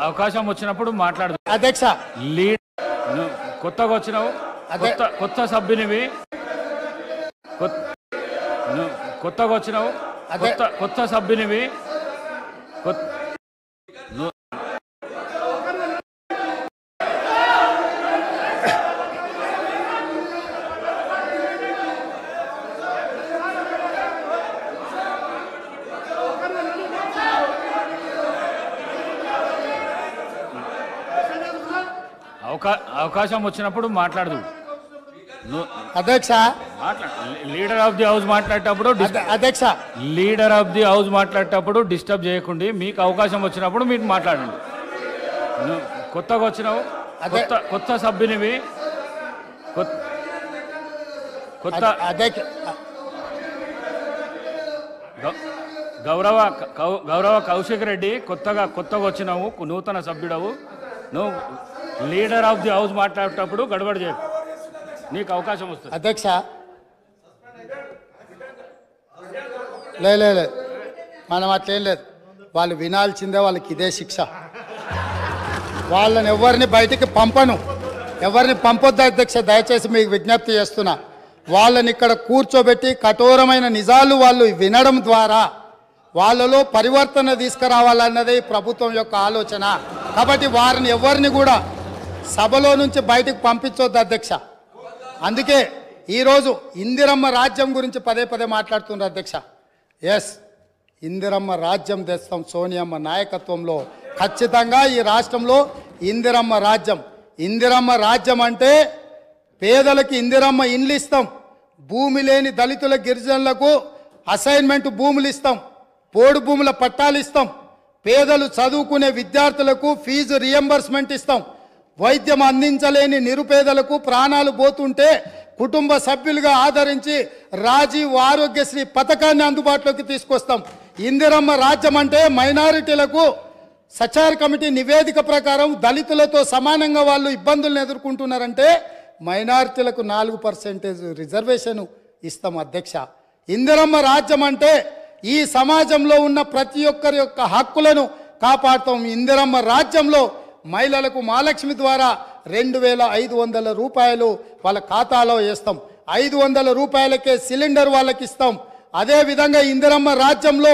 అవకాశం వచ్చినప్పుడు మాట్లాడు అధ్యక్ష. లీడ్ కొత్తగా వచ్చినావు, కొత్త సభ్యునివి, కొత్తగా వచ్చినావు, కొత్త సభ్యునివి. అవకాశం వచ్చినప్పుడు మాట్లాడదు అధ్యక్ష. లీడర్ ఆఫ్ ది హౌస్ మాట్లాడేటప్పుడు అధ్యక్ష, లీడర్ ఆఫ్ ది హౌస్ మాట్లాడేటప్పుడు డిస్టర్బ్ చేయకండి. మీకు అవకాశం వచ్చినప్పుడు మీరు మాట్లాడండి. కొత్తగా వచ్చినావు, కొత్త సభ్యునివి, కొత్త గౌరవ కౌశిక్ రెడ్డి కొత్తగా వచ్చినావు, నూతన సభ్యుడవు. నువ్వు లీడర్ ఆఫ్ ది హౌస్ మాట్లాడేటప్పుడు గడబడి చేయకు, నీకు అవకాశం వస్తుంది. అధ్యక్ష, లేదు మనం అట్లేం లేదు. వాళ్ళు వినాల్సిందే, వాళ్ళకి ఇదే శిక్ష. వాళ్ళని ఎవరిని బయటికి పంపను, ఎవరిని పంపొద్దు అధ్యక్ష. దయచేసి మీకు విజ్ఞప్తి చేస్తున్నా, వాళ్ళని ఇక్కడ కూర్చోబెట్టి కఠోరమైన నిజాలు వాళ్ళు వినడం ద్వారా వాళ్ళలో పరివర్తన తీసుకురావాలన్నదే ప్రభుత్వం యొక్క ఆలోచన. కాబట్టి వారిని ఎవరిని కూడా సభలో నుంచి బయటకు పంపించొద్దు అధ్యక్ష. అందుకే ఈరోజు ఇందిరమ్మ రాజ్యం గురించి పదే మాట్లాడుతున్నారు అధ్యక్ష. ఎస్, ఇందిరమ్మ రాజ్యం తెస్తాం సోనియమ్మ నాయకత్వంలో. ఖచ్చితంగా ఈ రాష్ట్రంలో ఇందిరమ్మ రాజ్యం. ఇందిరమ్మ రాజ్యం అంటే పేదలకి ఇందిరమ్మ ఇండ్లు ఇస్తాం, భూమి లేని దళితుల గిరిజనులకు అసైన్మెంట్ భూములు ఇస్తాం, పోడు భూముల పట్టాలు ఇస్తాం, పేదలు చదువుకునే విద్యార్థులకు ఫీజు రియంబర్స్మెంట్ ఇస్తాం, వైద్యం అందించలేని నిరుపేదలకు ప్రాణాలు పోతుంటే కుటుంబ సభ్యులుగా ఆదరించి రాజీవ్ ఆరోగ్యశ్రీ పథకాన్ని అందుబాటులోకి తీసుకొస్తాం. ఇందిరమ్మ రాజ్యం అంటే మైనారిటీలకు సచార్ కమిటీ నివేదిక ప్రకారం దళితులతో సమానంగా వాళ్ళు ఇబ్బందులను ఎదుర్కొంటున్నారంటే మైనారిటీలకు 4% రిజర్వేషన్ ఇస్తాం అధ్యక్ష. ఇందిరమ్మ రాజ్యం అంటే ఈ సమాజంలో ఉన్న ప్రతి ఒక్కరి యొక్క హక్కులను కాపాడుతాం. ఇందిరమ్మ రాజ్యంలో మహిళలకు మహాలక్ష్మి ద్వారా 2500 రూపాయలు వాళ్ళ ఖాతాలో వేస్తాం. 500 రూపాయలకే సిలిండర్ వాళ్ళకి ఇస్తాం. అదేవిధంగా ఇందిరమ్మ రాజ్యంలో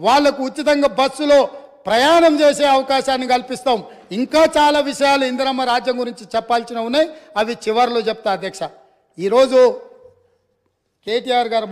వాళ్లకు ఉచితంగా బస్సులో ప్రయాణం చేసే అవకాశాన్ని కల్పిస్తాం. ఇంకా చాలా విషయాలు ఇందిరమ్మ రాజ్యం గురించి చెప్పాల్సిన ఉన్నాయి, అవి చివరిలో చెప్తా అధ్యక్ష. ఈరోజు కేటీఆర్ గారు